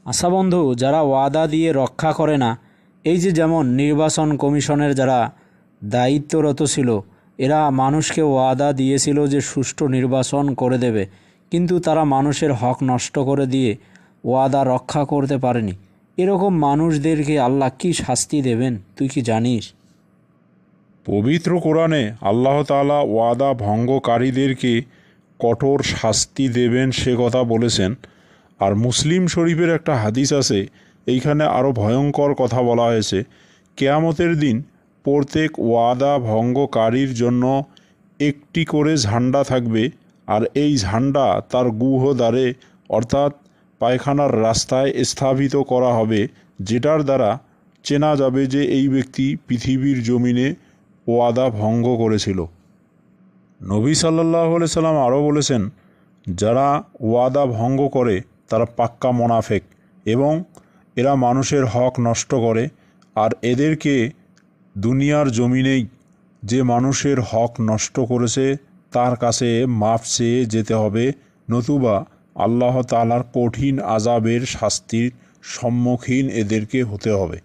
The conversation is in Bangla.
আশা বন্ধু, যারা ওয়াদা দিয়ে রক্ষা করে না, এই যে যেমন নির্বাচন কমিশনের যারা দায়িত্বরত ছিল, এরা মানুষকে ওয়াদা দিয়েছিল যে সুষ্ঠু নির্বাচন করে দেবে, কিন্তু তারা মানুষের হক নষ্ট করে দিয়ে ওয়াদা রক্ষা করতে পারেনি। এরকম মানুষদেরকে আল্লাহ কি শাস্তি দেবেন তুই কি জানিস? পবিত্র কোরআনে আল্লাহ তাআলা ওয়াদা ভঙ্গকারীদেরকে কঠোর শাস্তি দেবেন সে কথা বলেছেন। আর মুসলিম শরীফের একটা হাদিস আছে, এইখানে আরও ভয়ঙ্কর কথা বলা হয়েছে। কেয়ামতের দিন প্রত্যেক ওয়াদা ভঙ্গকারীর জন্য একটি করে ঝান্ডা থাকবে, আর এই ঝান্ডা তার গুহদ্বারে অর্থাৎ পায়খানার রাস্তায় স্থাপিত করা হবে, যেটার দ্বারা চেনা যাবে যে এই ব্যক্তি পৃথিবীর জমিনে ওয়াদা ভঙ্গ করেছিল। নবী সাল্লাল্লাহু আলাইহি সাল্লাম আরও বলেছেন, যারা ওয়াদা ভঙ্গ করে তারা পাক্কা মোনাফেক এবং এরা মানুষের হক নষ্ট করে। আর এদেরকে দুনিয়ার জমিনেই যে মানুষের হক নষ্ট করেছে তার কাছে মাফ চেয়ে যেতে হবে, নতুবা আল্লাহ তাআলার কঠিন আযাবের শাস্তির সম্মুখীন এদেরকে হতে হবে।